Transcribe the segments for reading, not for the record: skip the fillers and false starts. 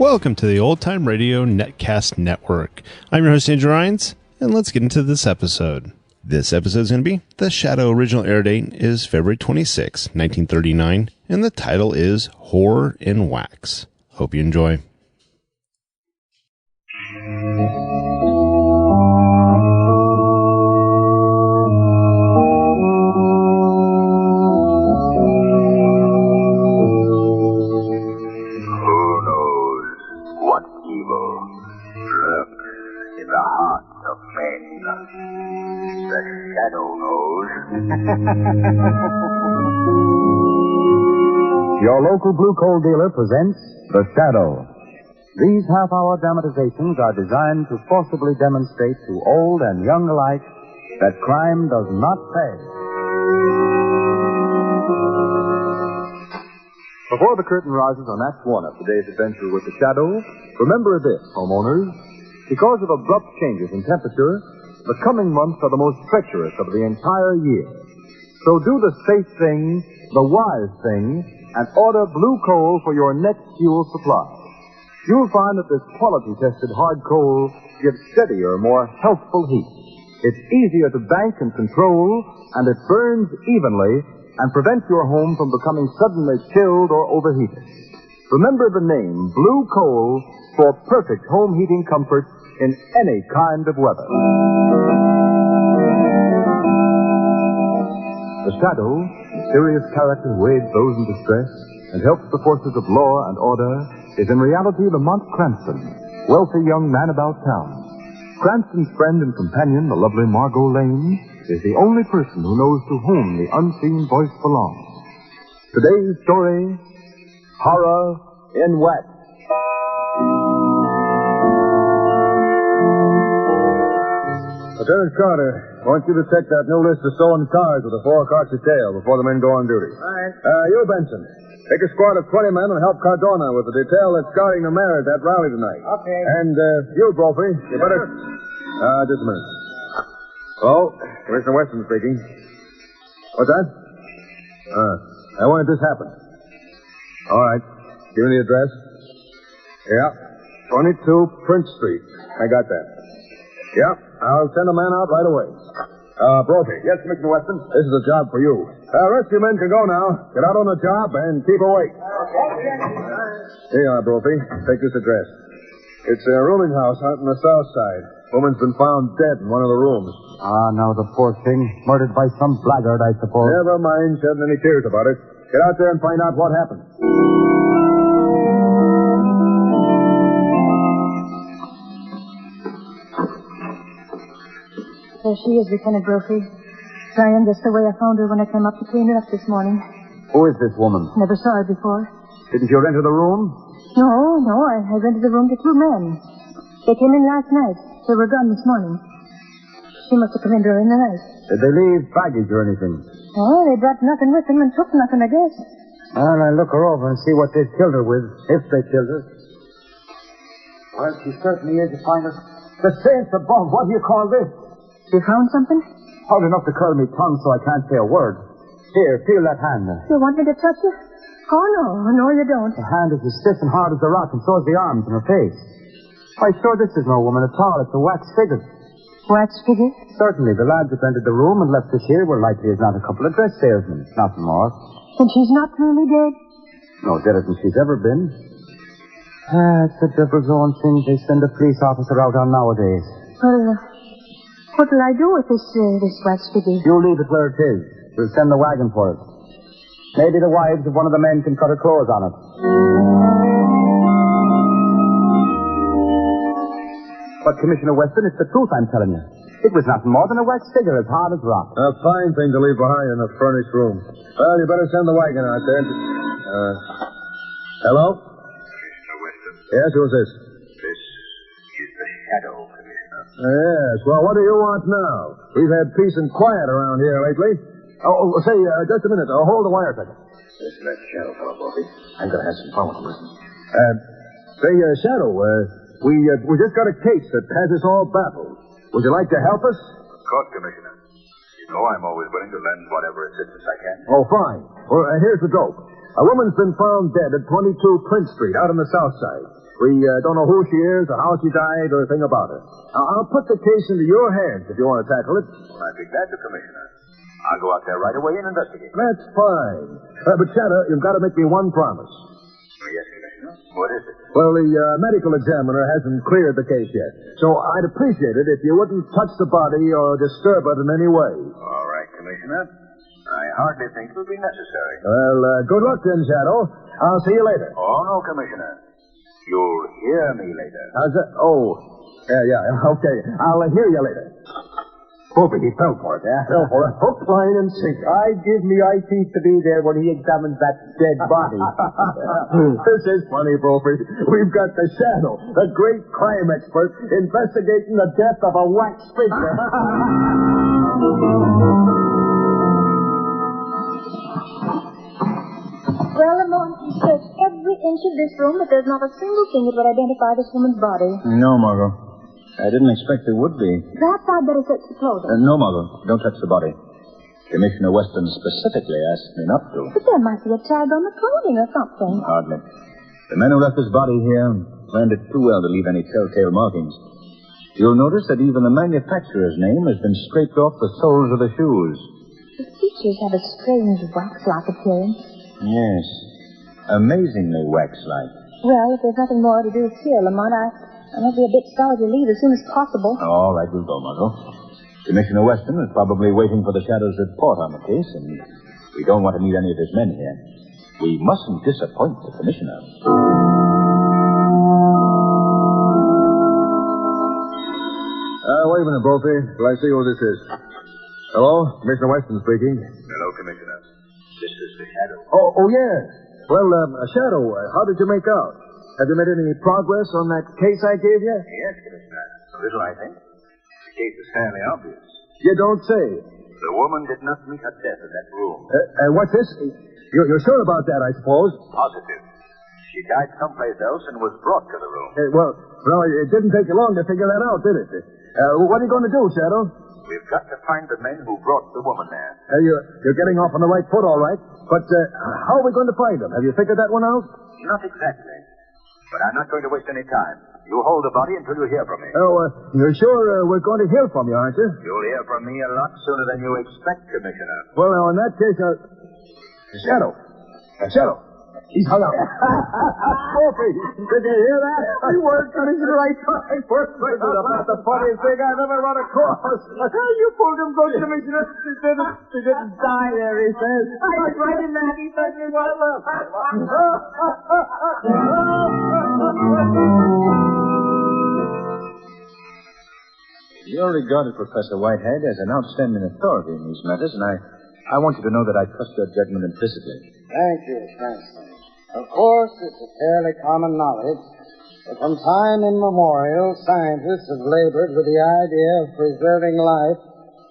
Welcome to the Old Time Radio Netcast Network. I'm your host, Andrew Rhynes, and let's get into this episode. This episode is going to be The Shadow. Original air date is February 26, 1939, and the title is Horror in Wax. Hope you enjoy. Your local blue coal dealer presents The Shadow. These half-hour dramatizations are designed to forcibly demonstrate to old and young alike that crime does not pay. Before the curtain rises on Act One of today's adventure with The Shadow, remember this, homeowners. Because of abrupt changes in temperature, the coming months are the most treacherous of the entire year. So do the safe thing, the wise thing, and order blue coal for your next fuel supply. You'll find that this quality-tested hard coal gives steadier, more healthful heat. It's easier to bank and control, and it burns evenly and prevents your home from becoming suddenly chilled or overheated. Remember the name, Blue Coal, for perfect home heating comfort in any kind of weather. The Shadow, mysterious character who aids those in distress and helps the forces of law and order, is in reality Lamont Cranston, wealthy young man about town. Cranston's friend and companion, the lovely Margot Lane, is the only person who knows to whom the unseen voice belongs. Today's story, Horror in Wax. Lieutenant Carter, I want you to check that new list of stolen cars with a 4 o'clock detail before the men go on duty. All right. You, Benson, take a squad of 20 men and help Cardona with the detail that's guarding the mayor at that rally tonight. Okay. And you, Brophy, you better... just a minute. Hello, Commissioner Weston speaking. What's that? When did this happen? All right. Give me the address. Yeah. 22 Prince Street. I got that. Yeah. I'll send a man out right away. Brophy. Yes, Mr. Weston. This is a job for you. Rest of your men can go now. Get out on the job and keep awake. Here you are, Brophy. Take this address. It's a rooming house out on the south side. Woman's been found dead in one of the rooms. Ah, now the poor thing. Murdered by some blackguard, I suppose. Never mind shedding any tears about it. Get out there and find out what happened. There she is, Lieutenant Brophy. Dying just the way I found her when I came up to clean her up this morning. Who is this woman? Never saw her before. Didn't you enter the room? No, I rented the room to 2 men. They came in last night. They were gone this morning. She must have come in during the night. Did they leave baggage or anything? Oh, they brought nothing with them and took nothing, I guess. Well, I'll look her over and see what they killed her with, if they killed her. Well, she certainly is a finder. The saints above, what do you call this? You found something? Hard enough to curl me tongue so I can't say a word. Here, feel that hand there. You want me to touch it? Oh, no, you don't. The hand is as stiff and hard as a rock, and so is the arms and her face. Why, sure, this is no woman at all. It's a wax figure. Wax figure? Certainly. The lads that entered the room and left us here were likely as not a couple of dress salesmen. Nothing more. And she's not really dead? No, deader than she's ever been. It's the devil's own thing they send a police officer out on nowadays. Well, what'll I do with this wax figure? You leave it where it is. We'll send the wagon for it. Maybe the wives of one of the men can cut her clothes on it. But, Commissioner Weston, it's the truth I'm telling you. It was nothing more than a wax figure as hard as rock. A fine thing to leave behind in a furnished room. Well, you better send the wagon out there. Hello? Commissioner Weston. Yes, who's this? This is the Shadow, Commissioner. Yes, well, what do you want now? We've had peace and quiet around here lately. Say, just a minute. Hold the wire a second. Listen to that Shadow fellow, Bobby. I'm going to have some fun with him. Listen. Say, Shadow, we just got a case that has us all baffled. Would you like to help us? Of course, Commissioner. You know I'm always willing to lend whatever assistance I can. Oh, fine. Well, here's the dope. A woman's been found dead at 22 Prince Street, out on the south side. We don't know who she is or how she died or a thing about her. Now, I'll put the case into your hands if you want to tackle it. I'd be glad to, Commissioner. I'll go out there right away and investigate. That's fine. But, Shadow, you've got to make me one promise. Yes, Commissioner. What is it? Well, the medical examiner hasn't cleared the case yet. So I'd appreciate it if you wouldn't touch the body or disturb it in any way. All right, Commissioner. I hardly think it will be necessary. Well, good luck then, Shadow. I'll see you later. Oh, no, Commissioner. You'll hear me later. How's that? Oh, yeah, okay. I'll hear you later. Hoping he fell for it, yeah? Fell for it. Hook, line, and sinker. I'd give me eye teeth to be there when he examines that dead body. This is funny, Brophy. We've got the Shadow, the great crime expert, investigating the death of a wax figure. Well, Lamont, you searched every inch of this room, but there's not a single thing that would identify this woman's body. No, Margot. I didn't expect there would be. Perhaps I'd better search the clothing. No, Margot. Don't touch the body. Commissioner Weston specifically asked me not to. But there might be a tag on the clothing or something. Hardly. The man who left his body here planned it too well to leave any telltale markings. You'll notice that even the manufacturer's name has been scraped off the soles of the shoes. The features have a strange wax-like appearance. Yes. Amazingly wax-like. Well, if there's nothing more to do here, Lamont, I must be a bit sorry to leave as soon as possible. All right, we'll go, Margot. Commissioner Weston is probably waiting for the Shadow's report on the case, and we don't want to meet any of his men here. We mustn't disappoint the Commissioner. Wait a minute, Brophy, till I see who this is. Hello? Commissioner Weston speaking. Hello, Commissioner. This is the Shadow. Oh, yes. Well, Shadow, how did you make out? Have you made any progress on that case I gave you? Yes, Commissioner. A little, I think. The case is fairly obvious. You don't say. The woman did not meet her death in that room. What's this? You're sure about that, I suppose? Positive. She died someplace else and was brought to the room. Well, it didn't take you long to figure that out, did it? What are you going to do, Shadow? We've got to find the men who brought the woman there. You're getting off on the right foot, all right. But how are we going to find them? Have you figured that one out? Not exactly. But I'm not going to waste any time. You hold the body until you hear from me. Oh, you're sure we're going to hear from you, aren't you? You'll hear from me a lot sooner than you expect, Commissioner. Well, now, in that case, Shadow. Shadow. He's hung up. Murphy, did you hear that? You weren't coming to the right time. This is about the funniest thing I've ever run across. You pulled him good, Commissioner. He didn't die there, he says. I was right in that. He said he was. You're regarded, Professor Whitehead, as an outstanding authority in these matters, and I want you to know that I trust your judgment implicitly. Thank you, Franklin. Of course, it's a fairly common knowledge that from time immemorial, scientists have labored with the idea of preserving life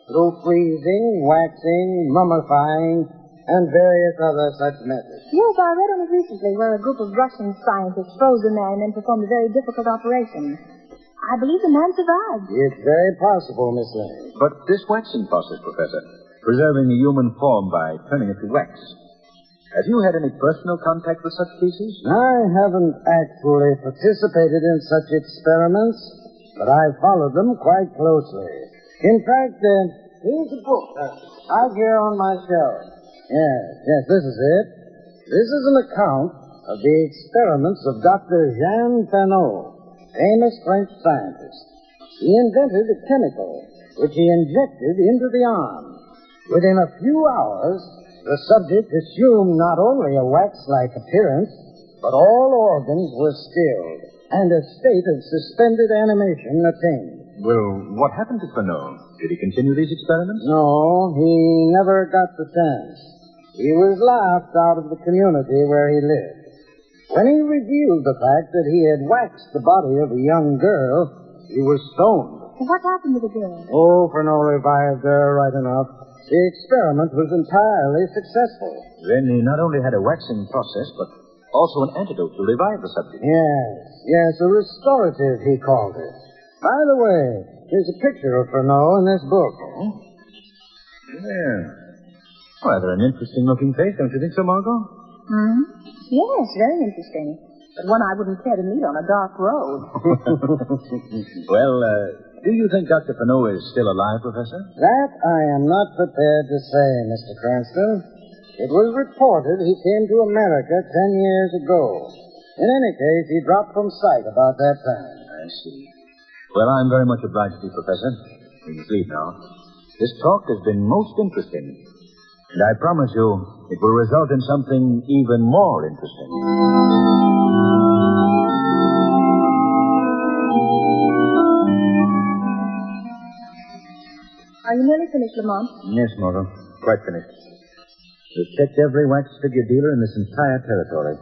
through freezing, waxing, mummifying, and various other such methods. Yes, I read on it recently where a group of Russian scientists froze a man and performed a very difficult operation. I believe the man survived. It's very possible, Miss Lane. But this waxing process, Professor, preserving the human form by turning it to wax, have you had any personal contact with such cases? I haven't actually participated in such experiments, but I've followed them quite closely. In fact, here's a book out here on my shelf. Yes, this is it. This is an account of the experiments of Dr. Jean Fenot, famous French scientist. He invented a chemical which he injected into the arm. Within a few hours, the subject assumed not only a wax-like appearance, but all organs were stilled, and a state of suspended animation attained. Well, what happened to Fenot? Did he continue these experiments? No, he never got the chance. He was laughed out of the community where he lived. When he revealed the fact that he had waxed the body of a young girl, he was stoned. What happened to the girl? Oh, Fenot revived her right enough. The experiment was entirely successful. Then he not only had a waxing process, but also an antidote to revive the subject. Yes, a restorative, he called it. By the way, here's a picture of Fenot in this book. Oh? Yeah. Rather an interesting-looking face, don't you think so, Margot? Yes, very interesting. but one I wouldn't care to meet on a dark road. Well, do you think Dr. Pinot is still alive, Professor? That I am not prepared to say, Mr. Cranston. It was reported he came to America 10 years ago. In any case, he dropped from sight about that time. I see. Well, I'm very much obliged to you, Professor. We can leave now. This talk has been most interesting. And I promise you, it will result in something even more interesting. Are you nearly finished, Lamont? Yes, Margot. Quite finished. We've checked every wax figure dealer in this entire territory.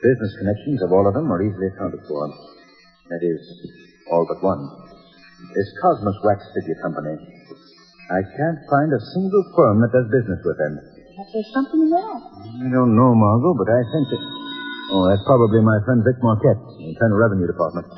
Business connections of all of them are easily accounted for. That is, all but one. This Cosmos Wax Figure Company. I can't find a single firm that does business with them. Perhaps there's something in that. I don't know, Margot, but I think that... Oh, that's probably my friend Vic Marquette, in the Internal Revenue Department.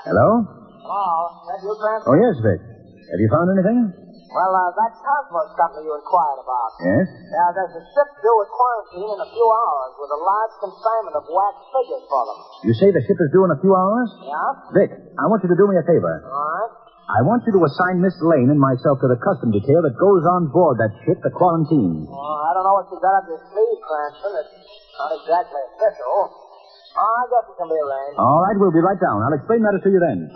Hello? Hello, that you, Cranston? Oh, yes, Vic. Have you found anything? Well, that Cosmos company you inquired about. Yes? Yeah, there's a ship due at quarantine in a few hours with a large consignment of wax figures for them. You say the ship is due in a few hours? Yeah? Vic, I want you to do me a favor. All right. I want you to assign Miss Lane and myself to the custom detail that goes on board that ship, the Quarantine. Well, I don't know what you got up your sleeve, Cranston. It's not exactly official. Oh, I guess it can be arranged. All right, we'll be right down. I'll explain matters to you then.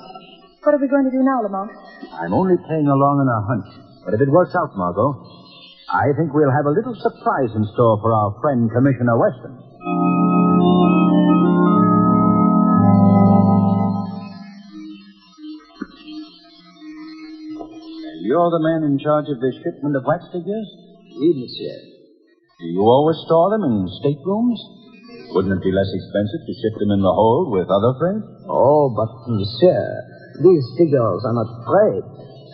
What are we going to do now, Lamont? I'm only playing along on a hunch. But if it works out, Margot, I think we'll have a little surprise in store for our friend Commissioner Weston. You're the man in charge of the shipment of wax figures? Oui, monsieur. Do you always store them in staterooms? Wouldn't it be less expensive to ship them in the hold with other freight? Oh, but, monsieur, these figures are not freight.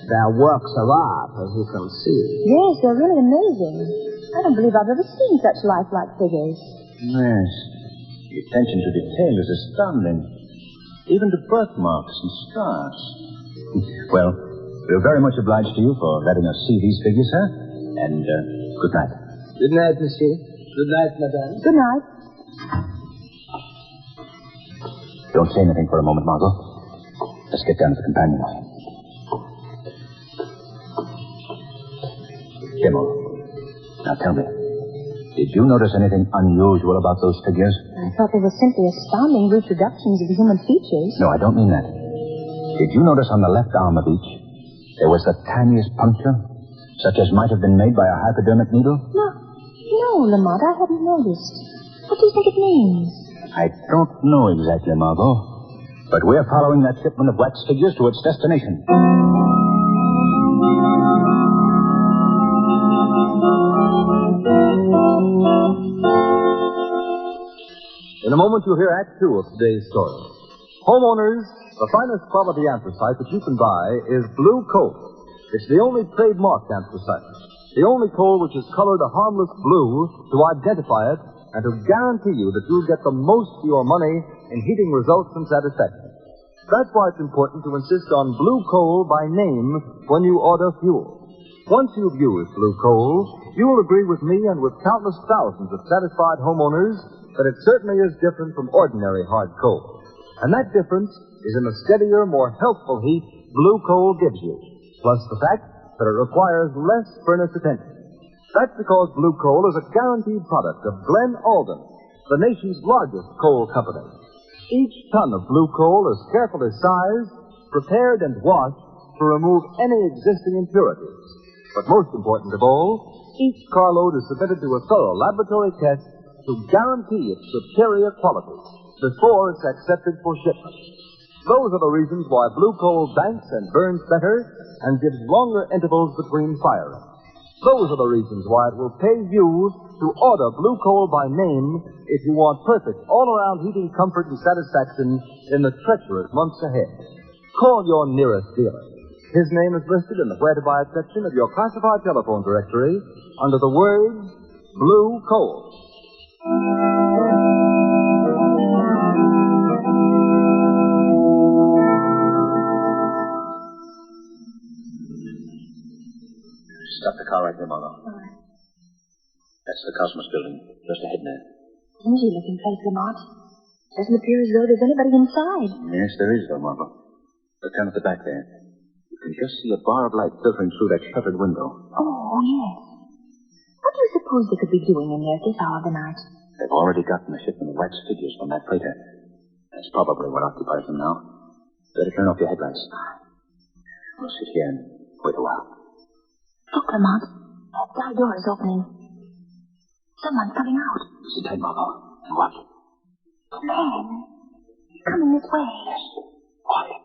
They're works of art, as you can see. Yes, they're really amazing. I don't believe I've ever seen such lifelike figures. Yes. The attention to detail is astounding. Even to birthmarks and scars. Well, we're very much obliged to you for letting us see these figures, sir. And good night. Good night, monsieur. Good night, madame. Good night. Don't say anything for a moment, Margot. Let's get down to the companionway. Kimmel, now tell me, did you notice anything unusual about those figures? I thought they were simply astounding reproductions of the human features. No, I don't mean that. Did you notice on the left arm of each, there was the tiniest puncture, such as might have been made by a hypodermic needle? No, Lamont, I hadn't noticed. What do you think it means? I don't know exactly, Margot. But we're following that shipment of wax figures to its destination. In a moment, you'll hear Act Two of today's story. Homeowners, the finest quality anthracite that you can buy is blue coal. It's the only trademarked anthracite. The only coal which is colored a harmless blue to identify it and to guarantee you that you'll get the most for your money in heating results and satisfaction. That's why it's important to insist on blue coal by name when you order fuel. Once you've used blue coal, you'll agree with me and with countless thousands of satisfied homeowners that it certainly is different from ordinary hard coal. And that difference is in the steadier, more healthful heat blue coal gives you, plus the fact that it requires less furnace attention. That's because blue coal is a guaranteed product of Glen Alden, the nation's largest coal company. Each ton of blue coal is carefully sized, prepared, and washed to remove any existing impurities. But most important of all, each carload is submitted to a thorough laboratory test to guarantee its superior quality before it's accepted for shipment. Those are the reasons why blue coal banks and burns better and gives longer intervals between firing. Those are the reasons why it will pay you to order blue coal by name if you want perfect all-around heating comfort and satisfaction in the treacherous months ahead. Call your nearest dealer. His name is listed in the Where to Buy It section of your classified telephone directory under the words Blue Coal. Stop the car right there, Margot. All right. That's the Cosmos building, just ahead there. Dingy looking place, Lamont. Doesn't appear as though there's anybody inside. Yes, there is, though, Margot. Look down at the back there. You can just see a bar of light filtering through that shuttered window. Oh, yes. What do you suppose they could be doing in there at this hour of the night? They've already gotten a shipment of wax figures from that freighter. That's probably what occupies them now. Better turn off your headlights. We'll sit here and wait a while. Look, Lamont. That side door is opening. Someone's coming out. Sit tight, Margot, and watch. A man. He's coming this way. Yes. Quiet.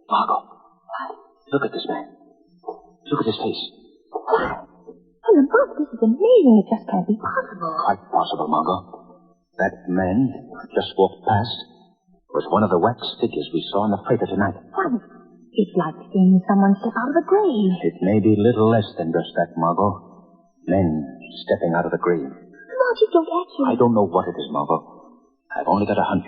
Margot. What? Look at this man. Look at his face. What? Well, Lamont, this is amazing. It just can't be possible. Quite possible, Margot. That man who just walked past was one of the wax figures we saw in the freighter tonight. What? It's like seeing someone step out of a grave. It may be little less than just that, Margot. Men stepping out of the grave. Lamont, you don't actually... I don't know what it is, Margot. I've only got a hunch.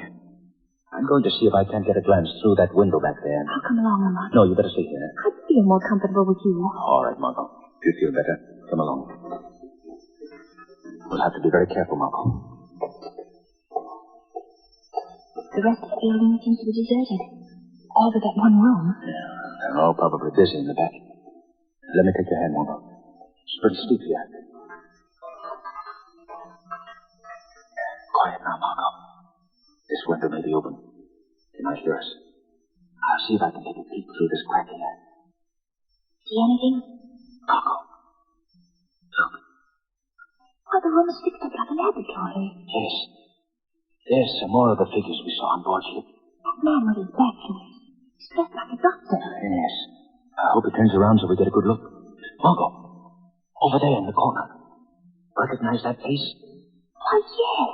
I'm going to see if I can't get a glance through that window back there. I'll come along, Lamont. No, you better stay here. I'd feel more comfortable with you. All right, Margot. If you feel better, come along. We'll have to be very careful, Margot. The rest of the building seems to be deserted. All but that one room. Yeah, they're all probably busy in the back. Let me take your hand, Margot. It's pretty steep here. Quiet now, Margot. This window may be open. It might hear us. I'll see if I can take a peek through this crack here. See anything? Margot. Look. Oh, the room is fixed up like a laboratory. Yes. There's some more of the figures we saw on board ship. That man with his back to us. He's dressed like a doctor. Yes. I hope he turns around so we get a good look. Margot. Over there in the corner. Recognize that face? Why, yes.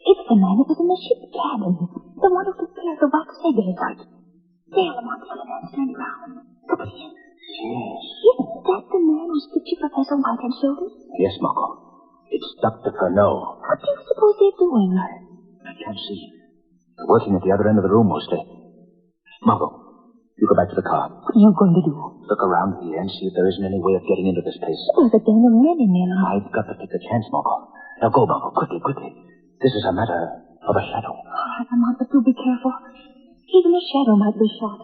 It's the man who was in the ship's cabin. The one who prepared the wax figures. Right. There, Lamont, the man turned around. Look at him. Yes. Isn't that the man whose picture Professor Whitehead showed us? Yes, Margot. It's Dr. Furneaux. What do you suppose they're doing? I can't see. They're working at the other end of the room mostly. Margot, you go back to the car. What are you going to do? Look around here and see if there isn't any way of getting into this place. There's a gang of men in there, Lamont. I've got to take a chance, Margot. Now go, Margot. Quickly, quickly. This is a matter of a shadow. All right, Lamont, but do be careful. Even a shadow might be shot.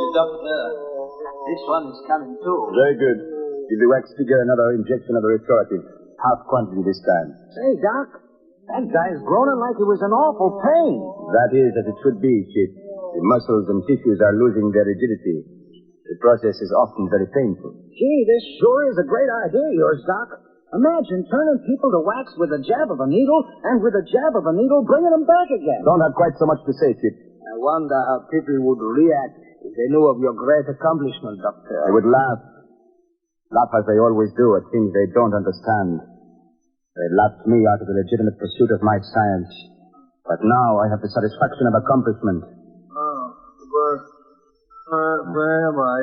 Doctor, this one is coming too. Very good. Give the wax figure another injection of the restorative. Half quantity this time. Say, Doc, that guy's groaning like he was in awful pain. That is as it should be, Chief. The muscles and tissues are losing their rigidity. The process is often very painful. Gee, this sure is a great idea of yours, Doc. Imagine turning people to wax with a jab of a needle, and with a jab of a needle bringing them back again. Don't have quite so much to say, Chief. I wonder how people would react if they knew of your great accomplishment, Doctor. They would laugh. Laugh as they always do at things they don't understand. They laughed me out of the legitimate pursuit of my science. But now I have the satisfaction of accomplishment. Oh, but where am I?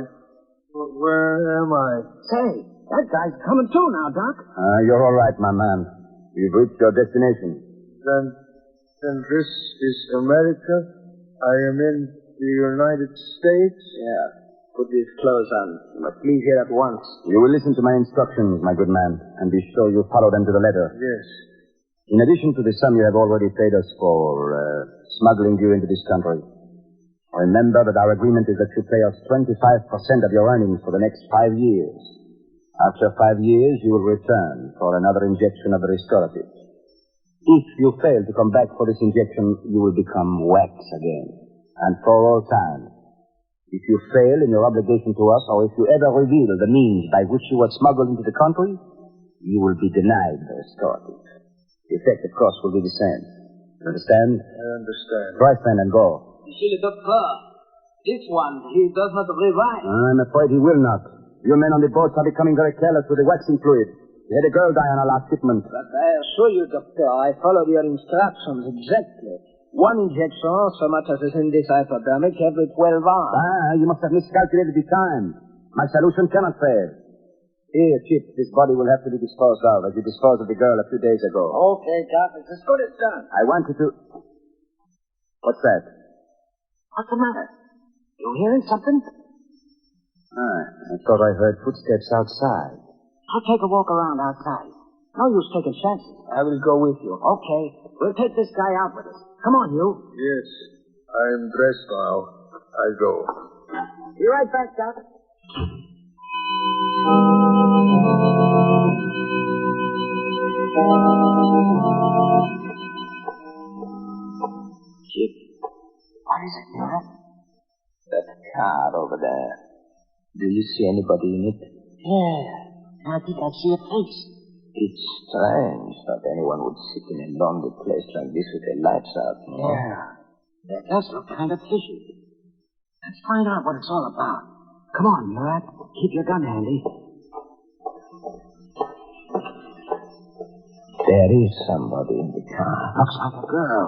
Where am I? Say, that guy's coming too now, Doc. You're all right, my man. You've reached your destination. Then this is America? I am in the United States? Yeah. Put these clothes on. You must leave here at once. You will listen to my instructions, my good man, and be sure you follow them to the letter. Yes. In addition to the sum you have already paid us for smuggling you into this country, remember that our agreement is that you pay us 25% of your earnings for the next 5 years. After 5 years, you will return for another injection of the restorative. If you fail to come back for this injection, you will become wax again, and for all time. If you fail in your obligation to us, or if you ever reveal the means by which you were smuggled into the country, you will be denied the restorative. The effect, of course, will be the same. You understand? I understand. Right, then, and go. Monsieur le Docteur, this one, he does not revive. I'm afraid he will not. You men on the boats are becoming very careless with the waxing fluid. We had a girl die on our last shipment. But I assure you, Doctor, I followed your instructions exactly. One injection, so much as is in this hypodermic, every 12 hours. You must have miscalculated the time. My solution cannot fail. Here, Chip, this body will have to be disposed of, as you disposed of the girl a few days ago. Okay, Doc, it's as good as done. I want you to... What's that? What's the matter? You hearing something? I thought I heard footsteps outside. I'll take a walk around outside. No use taking chances. I will go with you. Okay. We'll take this guy out with us. Come on, you. Yes. I'm dressed now. I'll go. Be right back, Doc. Chip. What is it, Murat? That car over there. Do you see anybody in it? Yeah. I think I see a face. It's strange that anyone would sit in a lonely place like this with their lights out. Yeah. That does look kind of fishy. Let's find out what it's all about. Come on, Murat. Keep your gun handy. There is somebody in the car. Looks like a girl.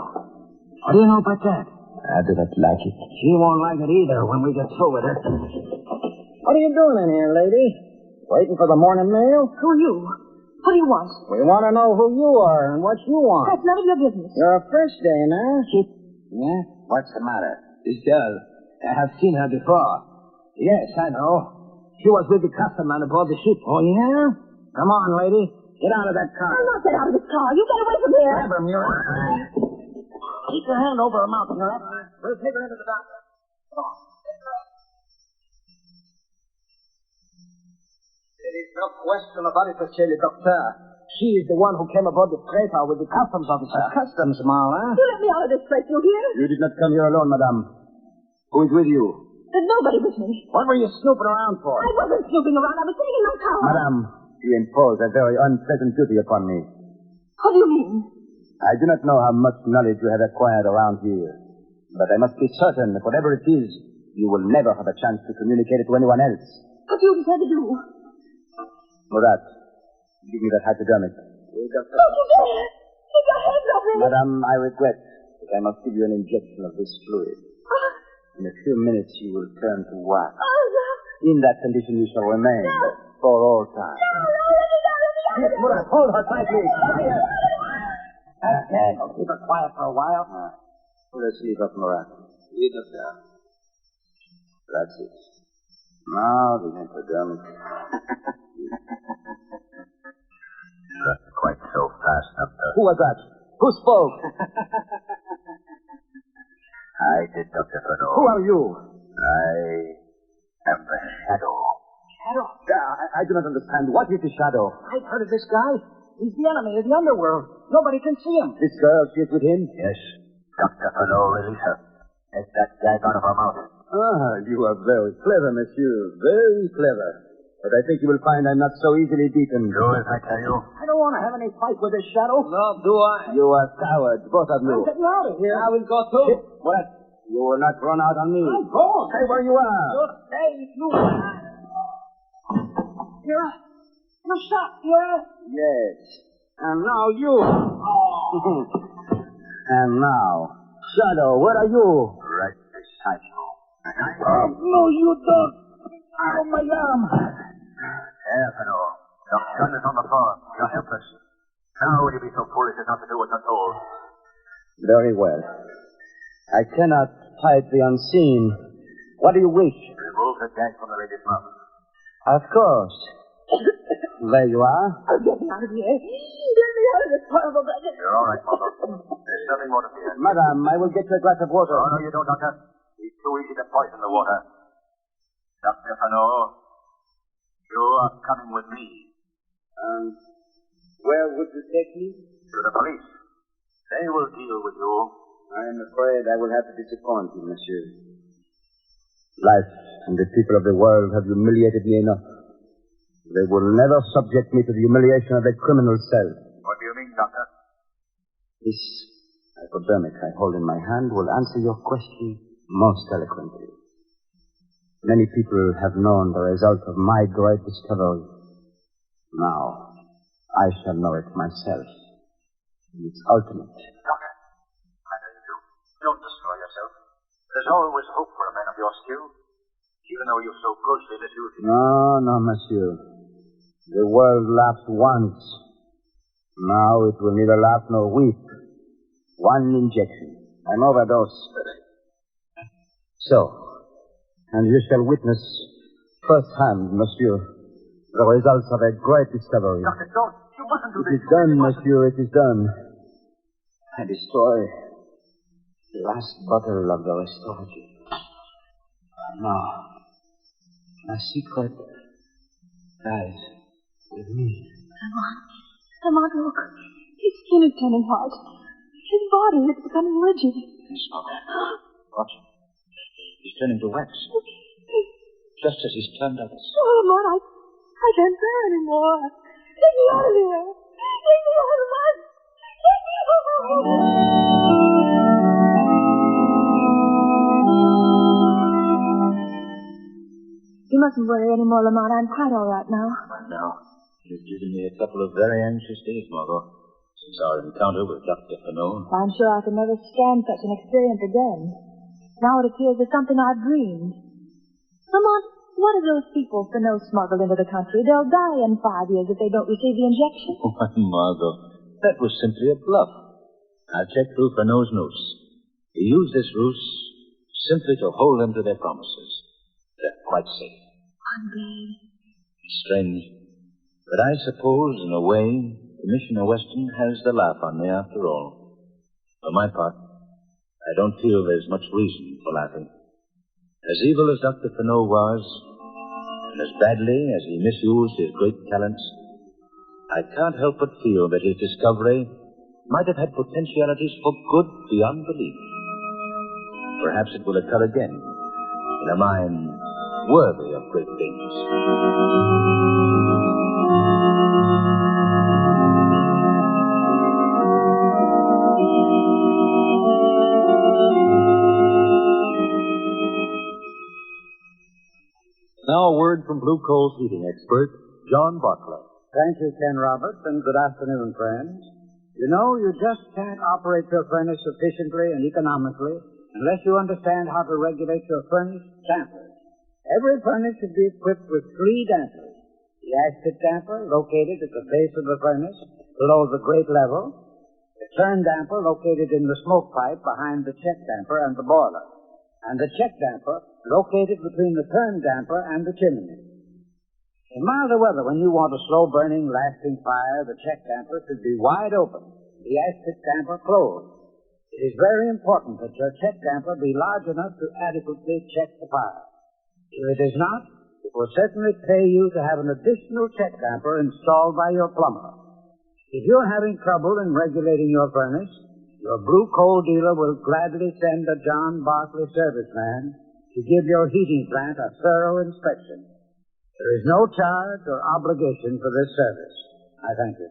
What do you know about that? I do not like it. She won't like it either when we get through with her. What are you doing in here, lady? Waiting for the morning mail? Who are you? What do you want? We want to know who you are and what you want. That's none of your business. You're a fresh dame, eh? Chip. Yeah? What's the matter? This girl. I have seen her before. Yes, I know. She was with the custom man aboard the ship. Oh, yeah? Come on, lady. Get out of that car. I'll not get out of this car. You get away from here. Grab her, Murat. Keep your hand over her mouth, Murat. We'll take her into the doctor. Come on. There is no question about it, Monsieur le Docteur. She is the one who came aboard the freighter with the customs officer. Customs, Mal, eh? You let me out of this place, you hear? You did not come here alone, madame. Who is with you? There's nobody with me. What were you snooping around for? I wasn't snooping around. I was sitting in my car. Madame, you impose a very unpleasant duty upon me. What do you mean? I do not know how much knowledge you have acquired around here, but I must be certain that whatever it is, you will never have a chance to communicate it to anyone else. What do you intend to do? Murat, give me that hypodermic. Don't you dare! Keep your hands off me! Madame, I regret that I must give you an injection of this fluid. In a few minutes, you will turn to wax. Oh, no. In that condition, you shall remain for all time. No, let me go, let me go. Yes, Murat, hold her tightly. Quiet. Okay, I'll keep her quiet for a while. Let's leave up, Murat. Leave us down. That's it. Now, the hypodermic. Not quite so fast, Doctor. Who was that? Who spoke? I did, Dr. Fernand. Who are you? I am the Shadow. Shadow? I do not understand. What is the Shadow? I've heard of this guy. He's the enemy of the underworld. Nobody can see him. This girl, she is with him? Yes. Dr. Fernand, release her. Take that gag out of her mouth. Ah, you are very clever, monsieur. Very clever. But I think you will find I'm not so easily beaten. Do as I tell you. I don't want to have any fight with this Shadow. No, do I? You are cowards, both of you. I'm getting out of here. I will go too. What? You will not run out on me. I'm going. Stay where you are. Stay, you. You shot, yeah? Yes. And now you. And now, Shadow, where are you? Right beside you. No, you don't. Oh, my arm. There, Fernand. Your gun is on the floor. You're helpless. How would you be so foolish as not to do what you're told? Very well. I cannot fight the unseen. What do you wish? Remove the gag from the lady's mouth. Of course. There you are. Get me out of here. Get me out of this horrible place. You're all right, Margot. There's nothing more to fear. Madam, I will get you a glass of water. Oh, no, you don't, Doctor. It's too easy to poison the water. Dr. Fernand, you are coming with me. Where would you take me? To the police. They will deal with you. I am afraid I will have to disappoint you, monsieur. Life and the people of the world have humiliated me enough. They will never subject me to the humiliation of a criminal cell. What do you mean, Doctor? This hypodermic I hold in my hand will answer your question most eloquently. Many people have known the result of my great discovery. Now, I shall know it myself. It's ultimate. Doctor, I beg of you, don't destroy yourself. There's always hope for a man of your skill, even though you've so grossly misused it. No, monsieur. The world laughed once. Now it will neither laugh nor weep. One injection. An overdose. So, and you shall witness firsthand, monsieur, the results of a great discovery. Doctor, don't. You mustn't do It this. is done, monsieur, it is done. I destroy the last bottle of the restorative. Now, my secret lies with me. Lamont, look. His skin is turning white. His body is becoming rigid. Yes, Mother. Watch him. He's turning to wax. Just as he's turned others. Oh, Lamont, I can't bear anymore. Take me out of here. Take me out, Lamont. Take me out. You mustn't worry anymore, Lamont. I'm quite all right now. Right now, you've given me a couple of very anxious days, Margot, since our encounter with Dr. Fenot. I'm sure I could never stand such an experience again. Now it appears as something I've dreamed. Lamont, what are those people Fenot smuggled into the country? They'll die in 5 years if they don't receive the injection. Why, Margot, that was simply a bluff. I've checked through Fenot's notes. He used this ruse simply to hold them to their promises. They're quite safe. I'm glad. It's strange, but I suppose, in a way, Commissioner Weston has the laugh on me after all. For my part, I don't feel there's much reason for laughing. As evil as Dr. Fenot was, and as badly as he misused his great talents, I can't help but feel that his discovery might have had potentialities for good beyond belief. Perhaps it will occur again in a mind worthy of great things. Now a word from Blue Coal's heating expert, John Barclay. Thank you, Ken Roberts, and good afternoon, friends. You know, you just can't operate your furnace efficiently and economically unless you understand how to regulate your furnace dampers. Every furnace should be equipped with 3 dampers. The ash pit damper, located at the base of the furnace, below the grate level. The turn damper, located in the smoke pipe behind the check damper and the boiler. And the check damper, located between the turn damper and the chimney. In milder weather, when you want a slow-burning, lasting fire, the check damper should be wide open, the ash pit damper closed. It is very important that your check damper be large enough to adequately check the fire. If it is not, it will certainly pay you to have an additional check damper installed by your plumber. If you're having trouble in regulating your furnace, your Blue Coal dealer will gladly send a John Barclay serviceman to give your heating plant a thorough inspection. There is no charge or obligation for this service. I thank you.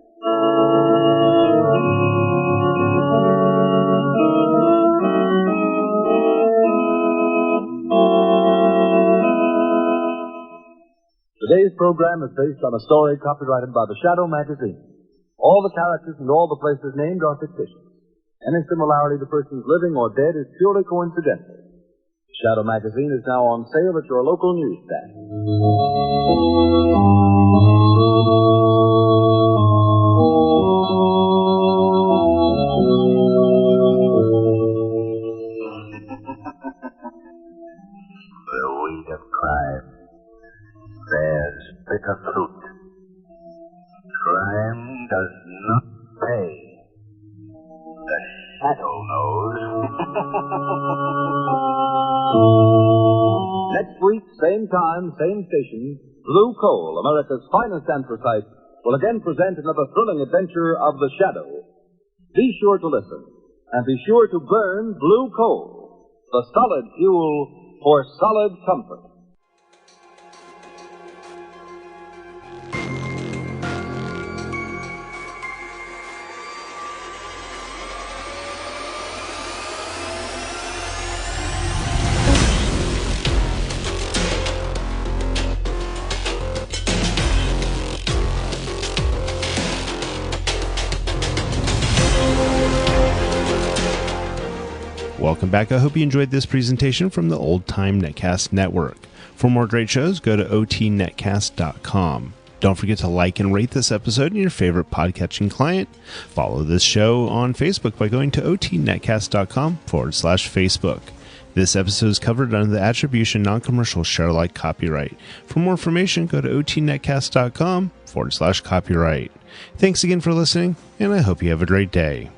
Today's program is based on a story copyrighted by the Shadow magazine. All the characters and all the places named are fictitious. Any similarity to persons living or dead is purely coincidental. Shadow magazine is now on sale at your local newsstand. The weed of crime bears bitter fruit. Crime does not pay. The Shadow knows. Next week, same time, same station, Blue Coal, America's finest anthracite, will again present another thrilling adventure of the Shadow. Be sure to listen, and be sure to burn Blue Coal, the solid fuel for solid comfort. Welcome back. I hope you enjoyed this presentation from the Old Time Netcast Network. For more great shows, go to otnetcast.com. Don't forget to like and rate this episode in your favorite podcatching client. Follow this show on Facebook by going to otnetcast.com/Facebook. This episode is covered under the Attribution Non-Commercial Share Alike copyright. For more information, go to otnetcast.com/copyright. Thanks again for listening, and I hope you have a great day.